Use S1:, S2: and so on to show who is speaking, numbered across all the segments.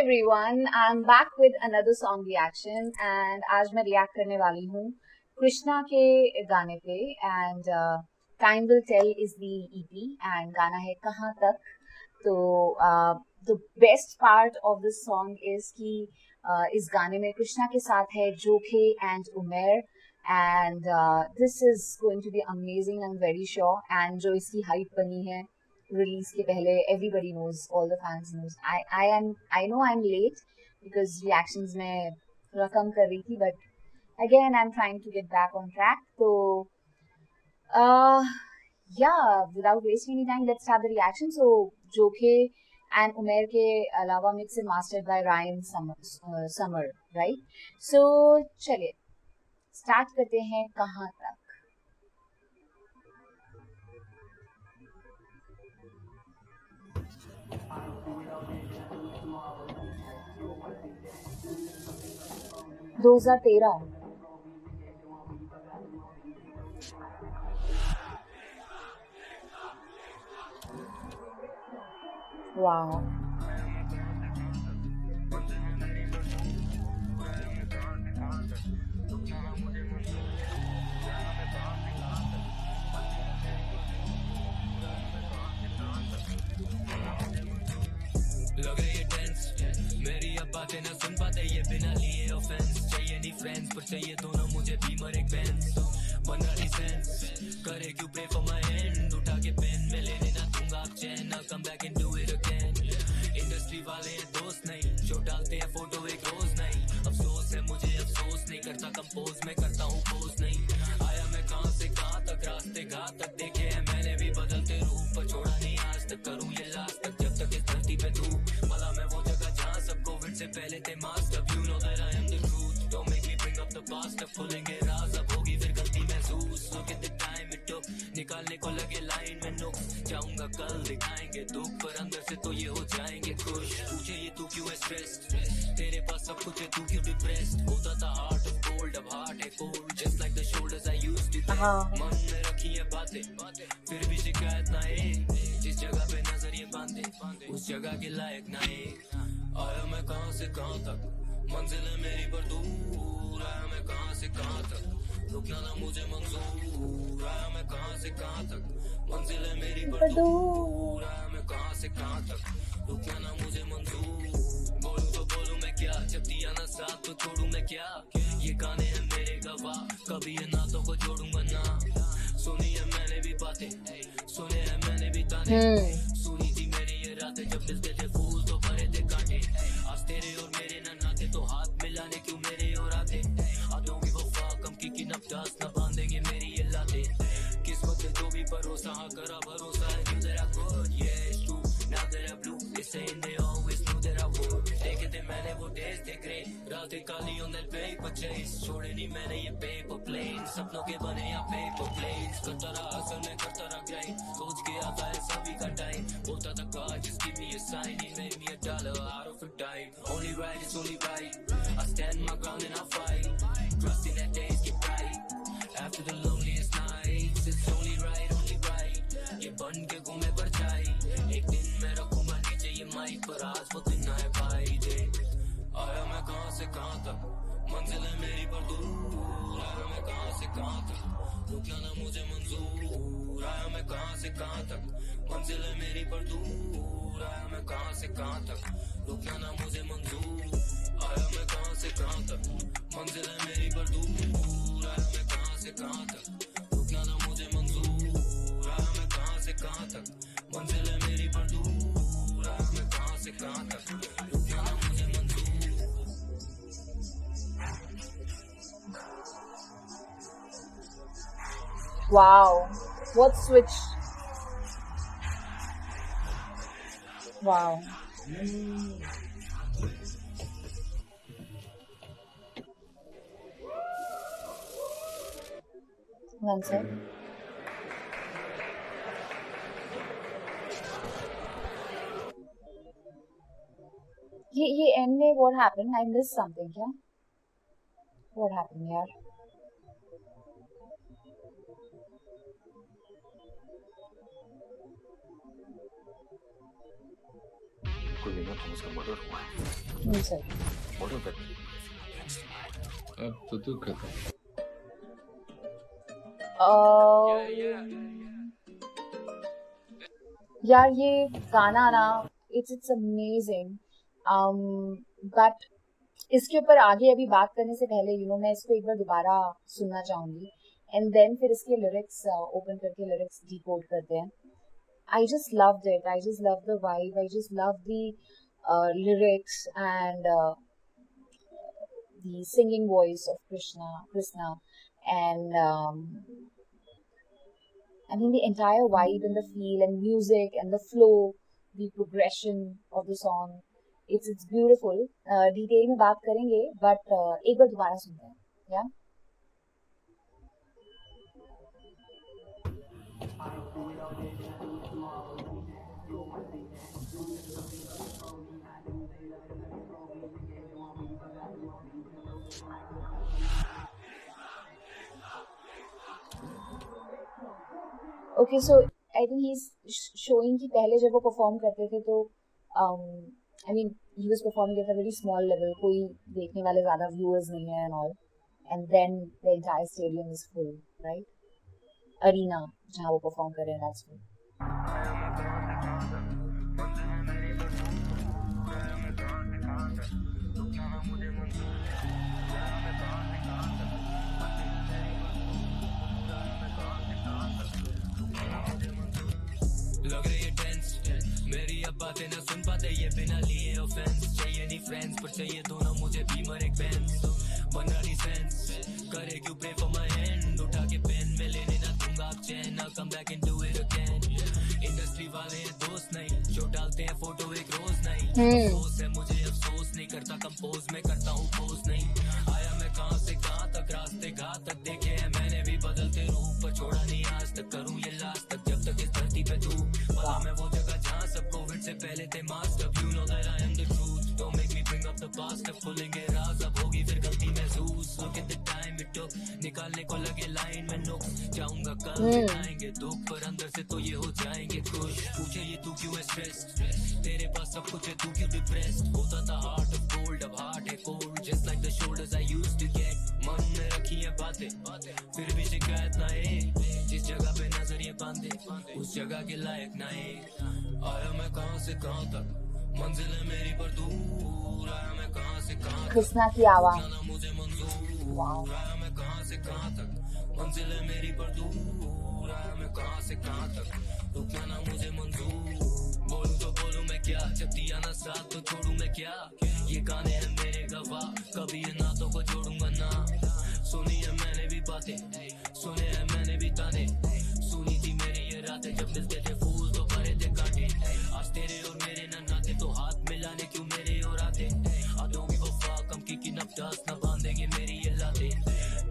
S1: everyone, I'm back with another song reaction and आज मैं react करने वाली हूँ कृष्णा के गाने पे and Time Will Tell is the EP and गाना है कहाँ तक. तो the best part of this song is कि इस गाने में कृष्णा के साथ है जोखे and Umer and this is going to be amazing. I'm very sure. And जो इसकी hype बनी है release के पहले, everybody knows, all the fans knows. I know I'm late because reactions में थोड़ा कम कर रही थी, but again I'm trying to get back on track. So yeah, without wasting any time, let's start the reaction. So जोखे and उमेर के अलावा mixed and mastered by Ryan Summer, right? So चलिए start करते हैं कहाँ तक. 2013. Wow.
S2: लग रही है टेंस मेरी अब बातें ना सुन पाते ये बिना लिए ऑफेंस चाहिए नहीं फ्रेंड्स पर चाहिए दोनों मुझे बीमर एक बेंस बन रही सेंस करे क्यों प्रे फॉर माय एंड उठा के पेन में लेने ना दूंगा अब चैन I come back and do it again industry वाले हैं दोस्त नहीं जो डालते हैं फोटो एक रोज नहीं अफसोस है मुझे अफसोस नहीं करता कंपोज में करता हूँ पोज नहीं आया मैं कहां से कहां तक रास्ते घाट तक देखे हैं मैंने भी बदलते रूप पर छोड़ा नहीं आज तक करूँ ये लास्ट तक जब तक इस धरती पे तू भला मैं वो जगह जहाँ सब कोविड से पहले थे मास्क अब you know that I am the truth don't make me bring up the past अब खुलेंगे राज अब होगी फिर गलती महसूस look at the time it took निकालने को लगे लाइन में नुक्स जाऊंगा कल दिखाएंगे दुख पर अंदर से तो ये हो जाएंगे खुश पूछे ये तू क्यों है स्ट्रेस्ड तेरे पास सब कुछ है तू क्यों डिप्रेस्ड होता था हार्ट ऑफ गोल्ड अब हार्ट है cold just like the shoulders I used to मन में रखी है बातें फिर भी शिकायत ना एक जिस जगह पे नजर ये बांधे उस जगह के लायक ना एक आया मैं कहां से कहां तक मंजिल है मेरी पर दूर आया मैं कहां से कहां तक रुकना ना मुझे मंजूर आया मैं कहां से कहां तक मंजिल है मेरी पर दूर आया मैं कहां से कहां तक रुकना ना मुझे मंजूर बोलूं तो बोलूं मैं क्या जब दिया ना साथ तो छोड़ूं मैं क्या ये गाने हैं मेरे गवाह कभी ये नातों को जोड़ूंगा ना सुनी है मैंने भी बातें सुने हैं मैंने भी ताने सुनी थी मेरी ये रातें जब मिलते थे फूल तो भरे थे कांटे आज तेरे और मेरे न नाते तो हाथ मिलाने क्यों मेरे और आते आदों की वफा कम की नपटास न बांधेंगे मेरी ये लाते किस्मत से जो भी भरोसा हाँ करा भरोसा है you that I could yeah it's true now that I blue they saying they always knew that I would देखे थे मैंने वो days थे grey रातें काली on that paper chase छोड़े नहीं मैंने ये paper planes सपनों के बने या paper planes करता रहा असल में करता रहा grind सोच के आता है सभी का टाइम बोलता था God just give me a sign he made me $1 out of a dime only right is only right I stand my ground and I fight trusting that days get bright after the loneliest nights it's only right ये बन के घूमे परछाई एक दिन मैं रखूंगा नीचे ये माइक पर आज वो दिन आए भाई जे आया मैं कहां से कहां तक मंजिल है मेरी पर दूर आया मैं कहां से कहां तक रुकना ना मुझे मंजूर आया मैं कहां से कहां तक मंजिल है मेरी पर दूर आया मैं कहां से कहां तक रुकना ना मुझे मंजूर आया मैं कहां से कहां तक मंजिल है मेरी पर दूर आया मैं कहां से कहां तक रुकना ना मुझे मंजूर आया मैं कहां से कहां तक मंजिल है मेरी पर दूर आया मैं कहां से कहां तक रुकना ना मुझे मंजूर
S1: Wow, what switch? Wow. One sec. ये end में what happened? I missed something क्या? What happened यार?
S3: कोई लेना था, उसका मर्डर हुआ है।
S1: सर
S3: मर्डर कर
S4: अब तो तू खत्म।
S1: यार ये गाना ना इट्स अमेजिंग बट इसके ऊपर आगे अभी बात करने से पहले मैं इसको एक बार दोबारा सुनना चाहूंगी एंड देन फिर इसके लिरिक्स ओपन करके लिरिक्स डिकोड करते हैं. I just loved it. I just loved the vibe. I just loved the lyrics and the singing voice of Krishna, and I mean the entire vibe and the feel and music and the flow, the progression of the song. It's beautiful. Detail में बात करेंगे, but एक बार दोबारा सुनते हैं, yeah. Okay, so I think he's showing कि पहले जब वो perform करते थे तो I mean he was performing at a very small level, कोई देखने वाले ज़्यादा viewers नहीं है and all, and then the entire stadium is full, right? Arena जहाँ वो perform कर रहे हैं, that's full.
S2: लग रही है टेंस मेरी अब बातें ना सुन पाते ये बिना लिए ऑफेंस चाहिए नहीं फ्रेंड्स पर चाहिए दोनों मुझे बीमर एक बेंस बना रही सेंस करे क्यों प्रे फॉर माय हैंड उठा के पेन में लेने ना दूंगा आप चैन ना कम back and do it again industry वाले हैं दोस्त नहीं जो डालते हैं फोटो एक रोज नहीं अफसोस है मुझे अफसोस नहीं करता कंपोज में करता हूँ पोज नहीं आया मैं कहां से कहां तक रास्ते घाट तक देखे हैं मैंने भी बदलते रूप पर छोड़ा नहीं आज तक करूँ ये लास्ट तक जब तक इस धरती पे तू पता मैं वो जगह जहाँ सब कोविड से पहले थे master you know that I am the truth don't make me bring up the past अब खुलेंगे राज अब होगी फिर गलती महसूस look at the time it took निकालने को लगे लाइन में नुक्स जाऊंगा कल दिखाएंगे दुख पर अंदर से तो ये हो जाएंगे खुश पूछे ये तू क्यों है स्ट्रेस्ड तेरे पास सब कुछ है तू क्यों डिप्रेस्ड होता था हार्ट ऑफ गोल्ड अब हार्ट है cold just like the shoulders I used to get मन में रखी है बातें फिर भी शिकायत ना एक जिस जगह पे नजर ये बांधे उस जगह के लायक ना एक आया मैं कहां से कहां तक मंजिल है मेरी पर दूर आया मैं कहां से कहां तक
S1: कृष्णा की आवाज
S2: मुझे मंजूर आया मैं कहां से कहां तक मंजिल है मेरी पर दूर आया मैं कहां से कहां तक रुकना ना मुझे मंजूर बोलूं तो बोलूं मैं क्या जब दिया ना साथ तो छोड़ूं मैं क्या ये गाने हैं मेरे गवाह कभी इन नातों को जोड़ूंगा ना सुनी है मैंने भी बातें सुने हैं मैंने भी ताने सुनी थी मेरी ये रातें जब मिलते थे फूल तो भरे थे कांटे आज तेरे और मेरे न नाते तो हाथ मिलाने क्यों मेरे और आते आदों की वफा कम की नफटास न बांधेंगे मेरी ये लाते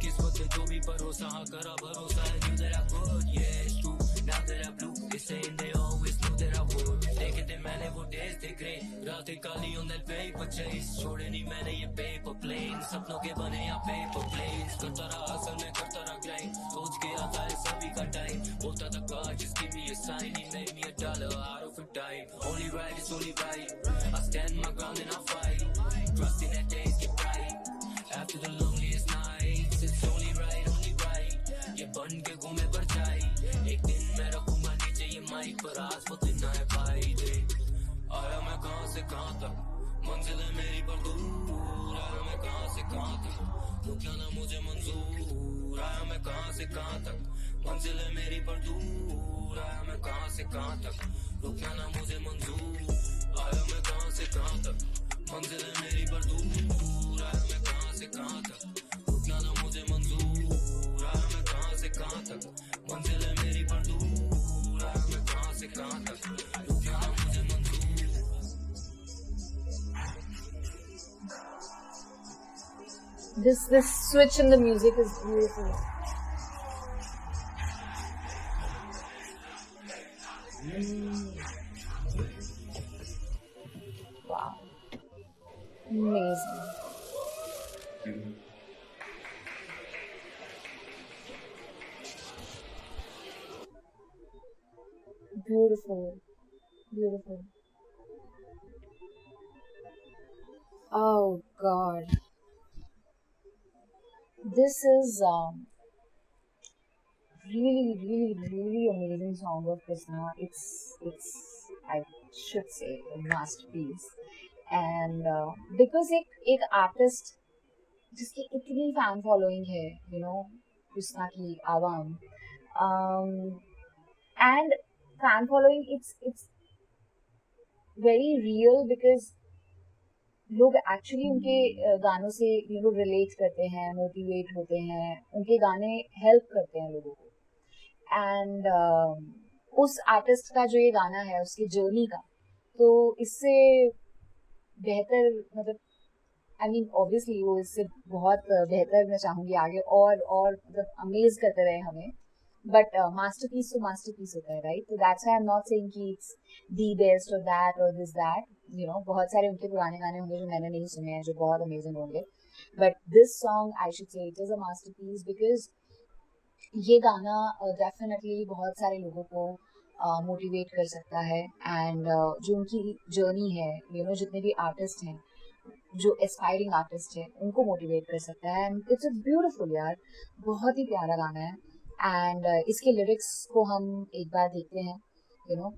S2: किस्मत से जो भी भरोसा हाँ करा भरोसा है you that I could yeah it's true now that I blew they saying they always knew that I would देखे थे मैंने वो days they grey रातें काली on that paper chase छोड़े नहीं मैंने ये paper planes सपनों के बने या paper planes करता रहा असल में करता रहा grind सोच के आता है सभी का टाइम बोलता था God just give me a sign he made me $1 out of a dime only right is only right I stand my ground and I fight trusting that days get bright after the loneliest nights it's only right ये बन के घूमे परछाई एक दिन मैं रखूंगा नीचे ये माइक पर आज वो दिन आए भाई दे आया मैं कहां से कहां तक मंजिल है मेरी पर दूर आया मैं कहां से कहां तक रुकना ना मुझे मंजूर आया मैं कहां से कहां तक मंजिल है मेरी पर दूर आया मैं कहां से कहां तक रुकना ना मुझे मंजूर आया मैं कहां से कहां तक मंजिल है मेरी पर दूर आया मैं कहां से कहां तक रुकना ना मुझे मंजूर आया मैं कहां से कहां तक मंजिल है मेरी पर दूर आया मैं कहां से कहां तक रुकना ना मुझे मंजूर
S1: this switch in the music is beautiful. Wow, amazing. Beautiful, beautiful. Oh God, this is really, really, really amazing song of Krishna. It's I should say a masterpiece. And because एक artist जिसकी इतनी fan following है, कृष्णा की आवाम, um, and fan following it's very real because लोग actually उनके गानों से relate करते हैं, मोटिवेट होते हैं, उनके गाने हेल्प करते हैं लोगों को। एंड उस आर्टिस्ट का जो ये गाना है उसकी जर्नी का, तो इससे बेहतर मतलब आई मीन ऑब्वियसली वो इससे बहुत बेहतर मैं चाहूँगी आगे और मतलब अमेज करते रहे हमें। बट मास्टरपीस तो मास्टरपीस होता है, राइट? तो that's why I am not saying कि इट्स दी बेस्ट और दिस दैट, बहुत सारे उनके पुराने गाने होंगे जो मैंने नहीं सुने हैं जो बहुत अमेजिंग होंगे, but this song I should say it is a masterpiece because ये गाना डेफिनेटली बहुत सारे लोगों को मोटिवेट कर सकता है। एंड जो उनकी जर्नी है, जितने भी आर्टिस्ट हैं जो एस्पायरिंग आर्टिस्ट है उनको मोटिवेट कर सकता है। एंड इट्स ब्यूटीफुल यार, बहुत ही प्यारा गाना है। एंड इसके लिरिक्स को हम एक बार देखते हैं। यू नो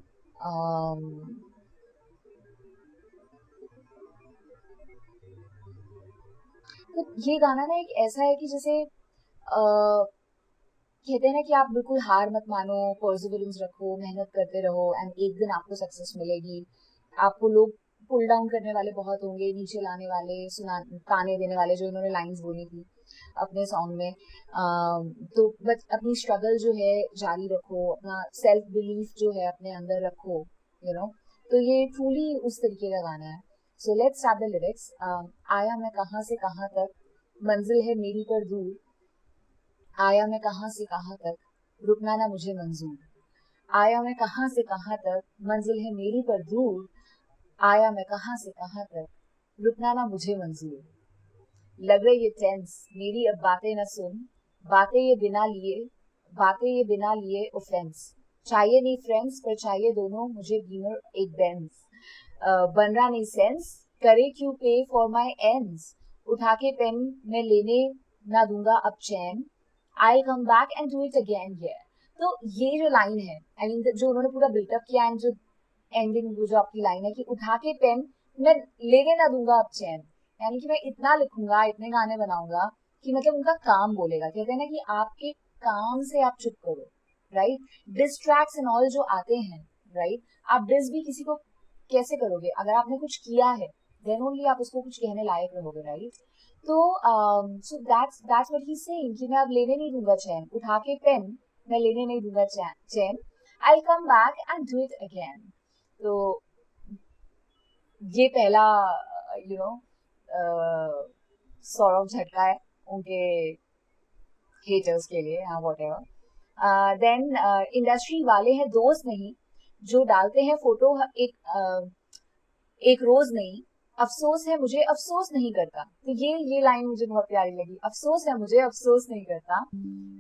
S1: तो ये गाना ना एक ऐसा है कि जैसे कहते हैं ना कि आप बिल्कुल हार मत मानो, परसिवरेंस रखो, मेहनत करते रहो एंड एक दिन आपको सक्सेस मिलेगी। आपको लोग पुल डाउन करने वाले बहुत होंगे, नीचे लाने वाले, ताने देने वाले, जो इन्होंने लाइंस बोली थी अपने सॉन्ग में। तो बट अपनी स्ट्रगल जो है जारी रखो, अपना सेल्फ बिलीफ जो है अपने अंदर रखो, तो ये ट्रूली उस तरीके का गाना है। So let's start the lyrics. आया मैं कहाँ से कहाँ तक, मंजिल है मेरी पर दूर, आया मैं कहाँ से कहाँ तक, रुकना ना मुझे मंजूर। आया मैं कहाँ से कहाँ तक, मंजिल है मेरी पर दूर, आया मैं कहाँ से कहाँ तक, रुकना ना मुझे मंजूर। लग रही ये टेंस, मेरी अब बातें न सुन, बातें ये बिना लिए ऑफेंस। चाहिए नहीं फ्रेंड्स पर चाहिए दोनों, मुझे बीमर एक बेंज। बन रहा नहीं सेंस, करे क्यों पे फॉर माई एंड्स। उठा के पेन मैं लेने ना दूंगा अब चैन, I come back and do it again here. तो ये जो लाइन है, आई मीन जो उन्होंने पूरा बिल्टअप किया एंड जो एंडिंग जो आपकी लाइन है कि उठा के पेन मैं लेने ना दूंगा अब चैन, यानी कि मैं इतना लिखूंगा, इतने गाने बनाऊंगा कि मतलब उनका काम बोलेगा। कहते हैं ना कि आपके काम से आप चुप करो, राइट? डिस्ट्रैक्ट्स एंड ऑल जो आते हैं, राइट? आप डिस भी किसी को कैसे करोगे? अगर आपने कुछ किया है देन ओनली आप उसको कुछ कहने लायक रहोगे, राइट? तो so that's what he is saying कि मैं अब लेने नहीं दूंगा चैन, उठा के पेन मैं लेने नहीं दूंगा चैन, I come back and do it again. तो ये पहला यू नो सॉर्ट ऑफ झटका है उनके हेटर्स के लिए, हाँ व्हाटएवर। देन इंडस्ट्री वाले हैं दोस्त नहीं, जो डालते हैं फोटो एक रोज नहीं, अफसोस है मुझे अफसोस नहीं करता। तो ये लाइन मुझे बहुत प्यारी लगी, अफसोस है मुझे अफसोस नहीं करता,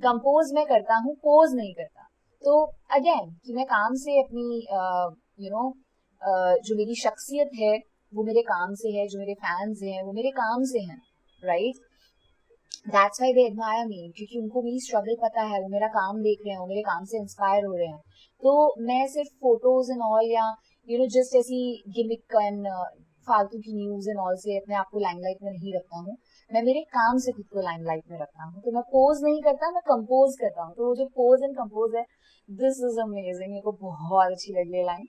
S1: कंपोज मैं करता हूँ पोज नहीं करता। तो अगेन कि मैं काम से अपनी जो मेरी शख्सियत है वो मेरे काम से है, जो मेरे फैंस हैं वो मेरे काम से हैं, right? That's why they admire me, क्योंकि उनको मेरी स्ट्रगल पता है, वो मेरा काम देख रहे हैं, वो मेरे काम से इंस्पायर हो रहे हैं। तो मैं सिर्फ फोटोज एंड ऑल या जस्ट ऐसी गिमिक एंड फालतू की न्यूज एंड ऑल से अपने आप को लाइमलाइट में नहीं रखता हूँ, मैं मेरे काम से खुद को लाइमलाइट में रखता हूँ। तो मैं पोज नहीं करता, मैं कंपोज करता हूँ। तो वो जो पोज एंड कंपोज है, दिस इज अमेजिंग, मेरे को बहुत अच्छी लगी ये लाइन।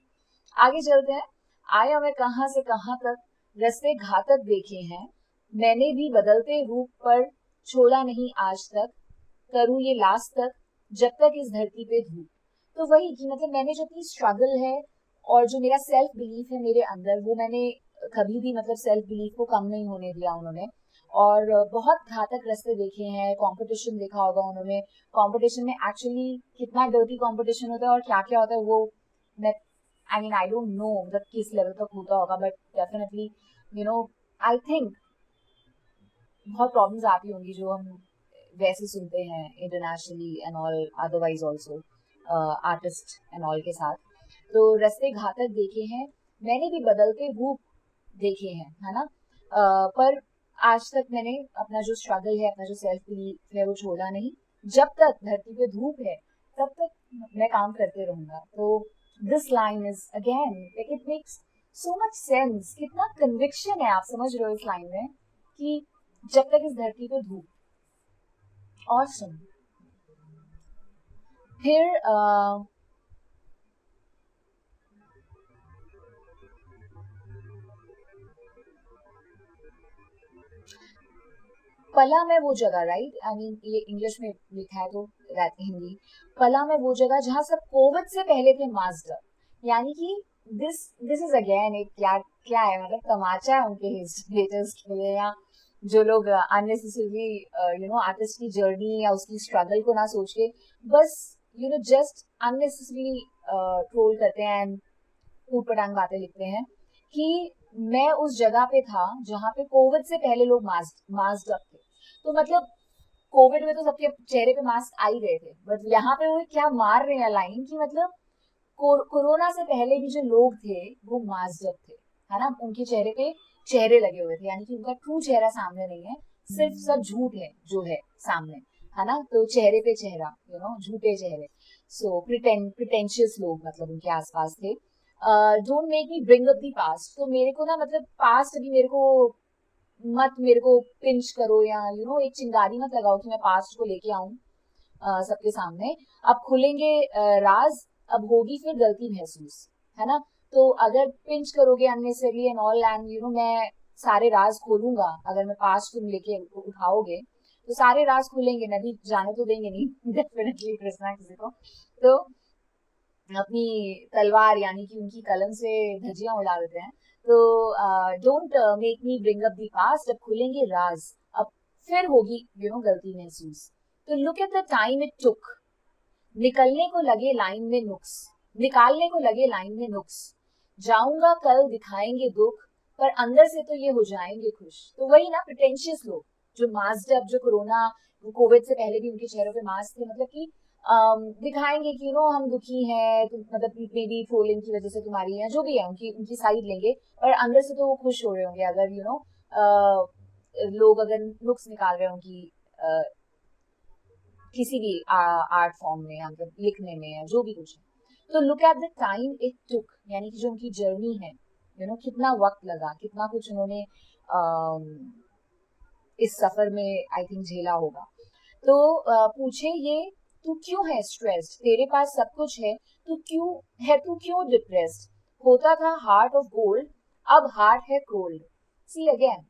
S1: आगे चलते हैं। आया मैं कहाँ से कहाँ तक, रास्ते घातक देखे हैं, मैंने भी बदलते रूप पर छोड़ा नहीं आज तक, करूँ ये लास्ट तक जब तक इस धरती पे धूप। तो वही कि मतलब मैंने जो अपनी स्ट्रगल है और जो मेरा सेल्फ बिलीफ है मेरे अंदर, वो मैंने कभी भी मतलब सेल्फ बिलीफ को कम नहीं होने दिया उन्होंने। और बहुत घातक रास्ते देखे हैं, कंपटीशन देखा होगा उन्होंने, कंपटीशन में एक्चुअली कितना डर्टी कंपटीशन होता है और क्या क्या होता है वो मैं I mean I don't know मतलब किस लेवल तक होता होगा, बट डेफिनेटली आई थिंक बहुत प्रॉब्लम्स आती होंगी जो हम वैसे सुनते हैं internationally and all, otherwise also artist and all के साथ। तो रास्ते घातक देखे हैं, मैंने भी बदलते रूप देखे हैं, है ना? पर आज तक मैंने अपना जो स्ट्रगल है, अपना जो सेल्फ बिलीफ है वो छोड़ा नहीं. जब तक धरती पे धूप है तब तक मैं काम करते रहूंगा. तो this line is again like it makes so much sense. कितना कन्विक्शन है, आप समझ रहे हो इस लाइन में, कि जब तक इस धरती पे धूप. ऑसम. फिर पला में वो जगह, राइट, आई मीन ये इंग्लिश में लिखा है तो हिंदी. पला में वो जगह जहां सब कोविड से पहले थे मास्टर. यानी कि दिस इज अगेन एक क्या है, मतलब तमाचा है उनके हेटर्स के लिए, या जो लोग अननेसेसरली आर्टिस्ट की जर्नी या उसकी स्ट्रगल को ना सोच के बस जस्ट अननेसेसरली ट्रोल करते हैं एंड ऊट पटांग बातें लिखते हैं. कि मैं उस जगह पे था जहाँ पे कोविड से पहले लोग मास्क अप थे. तो मतलब कोविड में तो सबके चेहरे पे मास्क आ ही गए थे, बट यहाँ पे वो क्या मार रहे हैं लाइन की, मतलब कोरोना से पहले भी जो लोग थे वो मास्क अप थे, है ना. उनके चेहरे पे चेहरे लगे हुए थे, यानी कि उनका ट्रू चेहरा सामने नहीं है, सिर्फ सब झूठ है जो है सामने, है ना. तो चेहरे पे चेहरा, झूठे चेहरे. सो प्रिटेंशियस लोग मतलब उनके आसपास थे. Don't make me bring up the past. तो मेरे को ना मतलब पास्ट अभी मेरे को पिंच करो, या एक चिंगारी मत लगाओ कि मैं पास्ट को लेके आऊं सबके सामने. अब खुलेंगे राज, अब होगी फिर गलती महसूस, है ना. तो अगर पिंच करोगे अननेसेसरली एंड ऑल एंड मैं सारे राज खोलूंगा, अगर मैं पास्ट तुम लेके उठाओगे तो सारे राज खुलेंगे, नदी जाने तो देंगे नहीं डेफिनेटली कृष्णा किसी को. तो अपनी तलवार यानी कि उनकी कलम से धज्जियां उड़ा देते हैं. तो don't make me bring up the past. अब खुलेंगे राज, अब फिर होगी गलती महसूस. तो look at the time it took. निकलने को लगे लाइन में नुक्स, निकालने को लगे लाइन में नुक्स. जाऊंगा कल दिखाएंगे दुख, पर अंदर से तो ये हो जाएंगे खुश. तो वही ना प्रिटेंशियस लोग जो मास्क अप, जो कोविड से पहले भी उनके चेहरों पे मास्क थे, मतलब कि दिखाएंगे कि हम दुखी हैं, मतलब मे बी ट्रोलिंग की वजह से तुम्हारी, या जो भी है उनकी साइड लेंगे, और अंदर से तो वो खुश हो रहे होंगे अगर लोग अगर नुक्स निकाल रहे होंगे किसी भी आर्ट फॉर्म में या लिखने में या जो भी कुछ है. तो look at the time it took, यानी कि जो उनकी जर्नी है, कितना वक्त लगा, कितना कुछ उन्होंने इस सफर में आई थिंक झेला होगा. तो पूछे ये, तू क्यों है स्ट्रेस्ड, तेरे पास सब कुछ है, तू क्यों डिप्रेस्ड. होता था हार्ट ऑफ गोल्ड, अब हार्ट है cold. See again,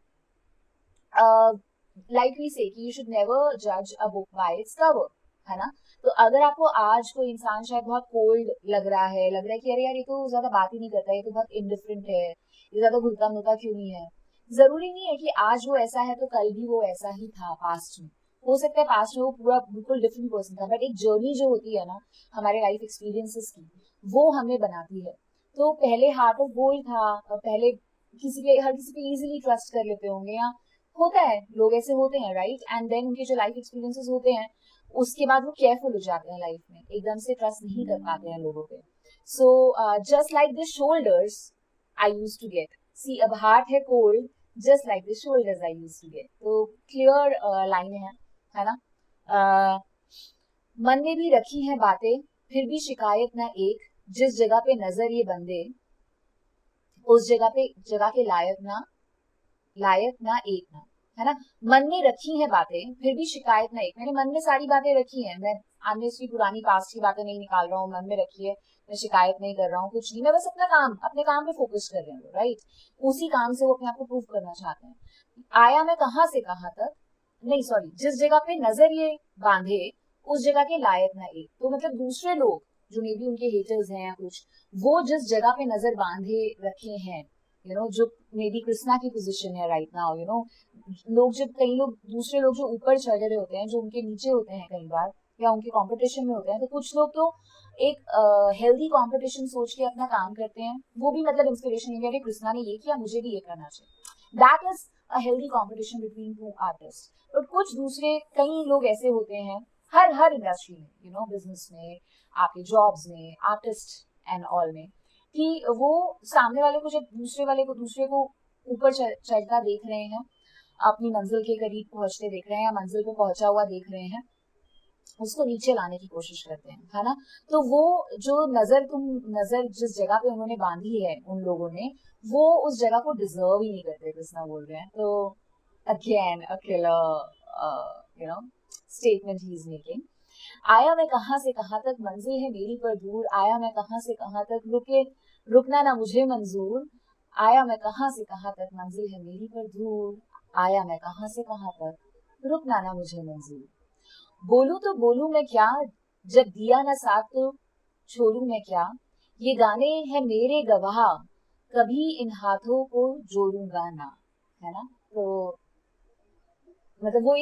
S1: like we say कि यू शुड नेवर जज a book by its cover, है ना. तो अगर आपको आज कोई इंसान शायद बहुत कोल्ड लग रहा है कि अरे यार ये तो ज्यादा बात ही नहीं करता, ये तो बहुत इंडिफरेंट है, ये ज्यादा घुलता मिलता क्यों नहीं है. जरूरी नहीं है कि आज वो ऐसा है तो कल भी वो ऐसा ही था. पास्ट में हो सकता है पास्ट में वो पूरा बिल्कुल डिफरेंट पर्सन था, बट एक जर्नी जो होती है ना हमारे लाइफ एक्सपीरियंसेस की, वो हमें बनाती है. तो पहले हार्ट ऑफ गोल्ड था, पहले हर किसी पे इजीली ट्रस्ट कर लेते होंगे, या होता है, लोग ऐसे होते हैं, राइट. एंड देन उनके जो लाइफ एक्सपीरियंसेस होते हैं उसके बाद वो केयरफुल हो जाते हैं लाइफ में, एकदम से ट्रस्ट नहीं कर पाते हैं लोगों पे. So just like the shoulders I used to get, see अब हार्ट है cold, just like the shoulders I used to get. तो क्लियर लाइन है ना. मन में भी रखी है बातें, फिर भी शिकायत ना एक, जिस जगह पे नजर ये बंदे, उस जगह के लायक ना एक ना, है ना. मन में रखी है बातें, फिर भी शिकायत ना एक. मैंने मन में सारी बातें रखी हैं, मैं ऑनेस्टली पुरानी पास्ट की बातें नहीं निकाल रहा हूँ, मन में रखी है, मैं शिकायत नहीं कर रहा हूँ, कुछ नहीं, मैं बस अपने काम पे फोकस कर रही हूँ, राइट. उसी काम से वो अपने आप को प्रूव करना चाहते हैं. आया मैं कहाँ से कहाँ तक, नहीं सॉरी, जिस जगह पे नजर ये बांधे, उस जगह के लायक ना एक. तो मतलब दूसरे लोग जो मे बी उनके हेटर्स हैं या कुछ, वो जिस जगह पे नजर बांधे रखे हैं, जो मे बी कृष्णा की पोजीशन है राइट नाउ, दूसरे लोग जो ऊपर चढ़ रहे होते हैं, जो उनके नीचे होते हैं कई बार, या उनके कंपटीशन में होते हैं, तो कुछ लोग तो एक हेल्दी कंपटीशन सोच के अपना काम करते हैं. वो भी मतलब इंस्पिरेशन है, कृष्णा ने ये किया, मुझे भी ये करना चाहिए. That is a healthy competition between two artist. और कुछ दूसरे कई लोग ऐसे होते हैं हर इंडस्ट्री में, बिजनेस में, आपके जॉब्स में, आर्टिस्ट एंड ऑल में, कि वो सामने वाले को जब दूसरे को ऊपर चढ़ता देख रहे हैं, अपनी मंजिल के करीब पहुंचते देख रहे हैं, या मंजिल पे पहुंचा हुआ देख रहे हैं, उसको नीचे लाने की कोशिश करते हैं, है ना। तो वो जो नजर जिस जगह पे उन्होंने बांधी है उन लोगों ने, वो उस जगह को डिजर्व ही नहीं करते, कृष्णा बोल रहे हैं। तो again a killer statement he is making. आया मैं कहां से कहां तक, मंजिल है मेरी पर दूर, आया मैं कहां से कहां तक, रुकना ना मुझे मंजूर, आया मैं कहां से कहां तक, मंजिल है मेरी पर दूर, आया मैं कहां से कहां तक, रुकना ना मुझे मंजूर। बोलूं तो बोलूं मैं क्या, जब दिया ना साथ तो छोड़ूं मैं क्या, ये गाने हैं मेरे गवाह, कभी इन हाथों को जोड़ूंगा ना, है ना। तो मतलब वो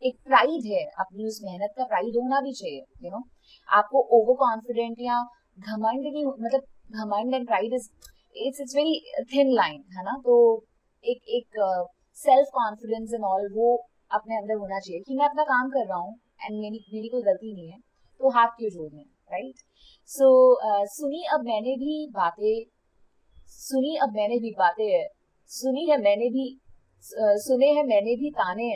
S1: एक प्राइड है, अपनी उस मेहनत का प्राइड होना भी चाहिए, आपको ओवर कॉन्फिडेंट या घमंड नहीं, मतलब घमंड and pride it's very thin line, है ना। तो एक सेल्फ कॉन्फिडेंस एंड ऑल वो अपने अंदर होना चाहिए कि मैं अपना काम कर रहा हूँ एंड मेरी कोई गलती नहीं है, तो हाथ क्यों जोड़ने, राइट। सो सुनी अब मैंने भी बातें, सुनी अब मैंने भी बातें, सुनी है मैंने भी, सुने हैं मैंने भी ताने,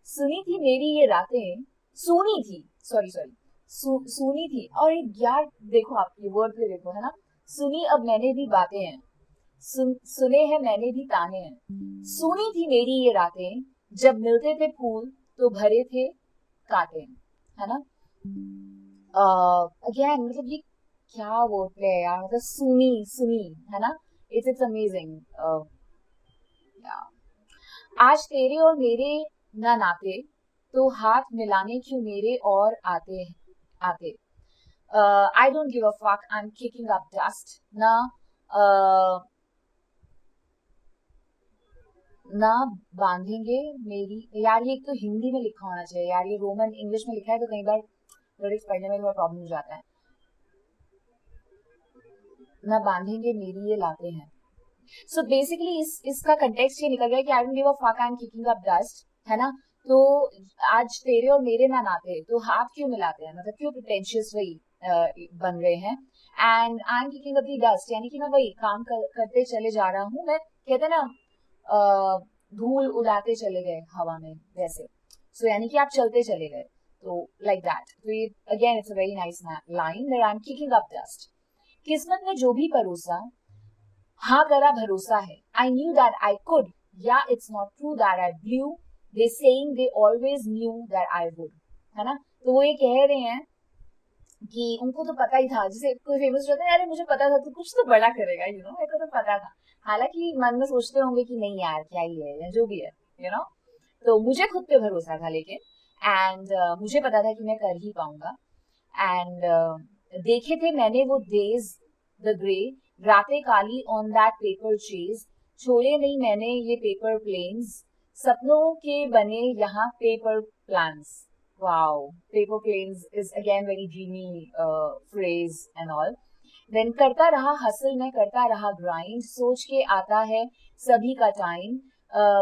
S1: सुनी थी मेरी ये रातें, सुनी थी, सॉरी सुनी थी, और यार देखो आप ये वर्ड पे देखो, है ना। सुनी अब मैंने भी बातें हैं, सुने हैं मैंने भी ताने हैं, सुनी थी मेरी ये रातें, जब मिलते थे फूल तो भरे थे कांटे, है ना। अगेन मतलब ये क्या वर्ड प्ले है यार, मतलब सुनी सुनी, है ना। It's amazing. आज तेरे और मेरे ना नाते, तो हाथ मिलाने क्यों मेरे और आते आते, I don't give a fuck, I am kicking up dust ना, ना बांधेंगे मेरी, यार ये एक तो हिंदी में लिखा होना चाहिए यार, ये रोमन इंग्लिश में लिखा है तो कई बार लिरिक्स पढ़ने में थोड़ा प्रॉब्लम हो जाता है। ना बांधेंगे मेरी ये लाते हैं। सो बेसिकली इसका कंटेक्स्ट ये निकल गया कि I don't give a fuck, I am kicking up dust, है ना। तो आज तेरे और मेरे ना नाते, तो हाथ क्यों मिलाते हैं, मतलब क्यों प्रिटेंशियस वही बन रहे हैं। And I am kicking up the dust, यानी कि मैं वही काम करते चले जा रहा हूँ, मैं कहते ना धूल उड़ाते चले गए हवा में वैसे। सो यानी कि आप चलते चले गए, तो लाइक दैट। तो ये again it's a very nice line that I am kicking up dust. किस्मत ने जो भी परोसा, हाँ करा भरोसा है, I knew that I could, या it's not true that I blew, they saying they always knew that I would, है ना। तो वो ये कह रहे हैं कि उनको तो पता ही था, जैसे कोई फेमस होता है, अरे मुझे पता था, तो कुछ तो बड़ा करेगा, मेरे को तो पता था। हालांकि मन में सोचते होंगे कि नहीं यार क्या ही है, या जो भी है, तो मुझे खुद पे भरोसा था, लेकिन एंड मुझे पता था कि मैं कर ही पाऊंगा। एंड देखे थे मैंने वो डेज द ग्रे, रातें काली ऑन दैट पेपर चेज, छोड़े नहीं मैंने ये पेपर प्लेन्स, सपनों के बने यहाँ paper plans. Wow, paper planes is again very dreamy phrase and all. Then करता रहा हसल में, करता रहा ग्राइंड, सोच के आता है सभी का टाइम,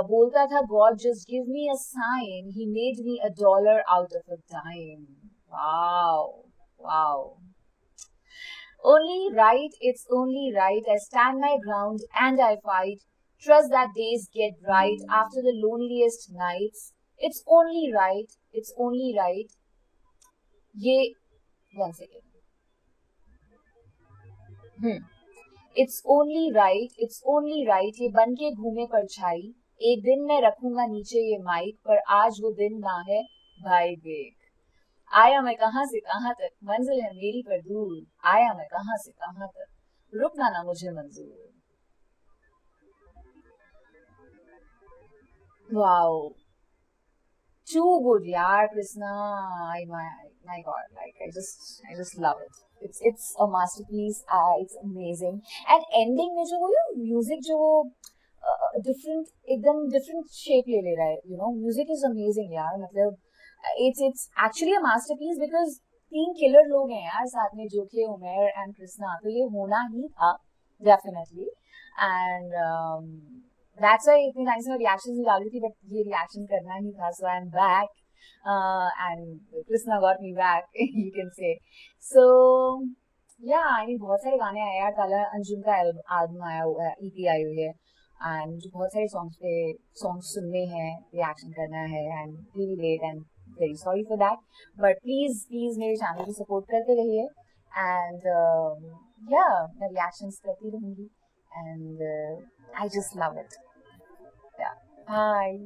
S1: बोलता था God just give me a sign, he made me $1 out of a dime. Wow, wow. Only right, it's only right, I stand my ground and I fight, trust that days get bright after the loneliest nights, it's only right, it's only right, ये 1 second, it's only right, it's only right, ये बन के घूमे परछाई, एक दिन मैं रखूंगा नीचे ये माइक, पर आज वो दिन ना है भाई देख, आया मैं कहां से कहां तक, मंजिल है मेरी पर दूर, आया मैं कहां से कहां तक, रुकना ना मुझे मंजूर। Wow, too good, yaar, Krishna. My God, like I just love it. It's a masterpiece. It's amazing. And ending में जो वो music जो वो different, एकदम different shape ले रहा है. Music is amazing, यार. मतलब it's actually a masterpiece because 3 killer लोग हैं यार साथ में, जोके, उमेर and Krishna. तो ये होना ही था definitely. And that's why इतनी टाइम से रिएक्शंस नहीं डाल रही थी, बट ये रिएक्शन करना ही था, so I'm back and Krishna got me back, you can say. So yeah, I mean बहुत सारे गाने आए यार, काला अंजुम का एल्बम आया हुआ है, EP आई हुई है, एंड मुझे बहुत सारे सॉन्ग्स सुनने हैं, रिएक्शन करना है, and really late and very sorry for that, but please मेरे चैनल को सपोर्ट करते रहिए एंड या मैं रिएक्शंस करती रहूँगी and I just love it. Yeah bye.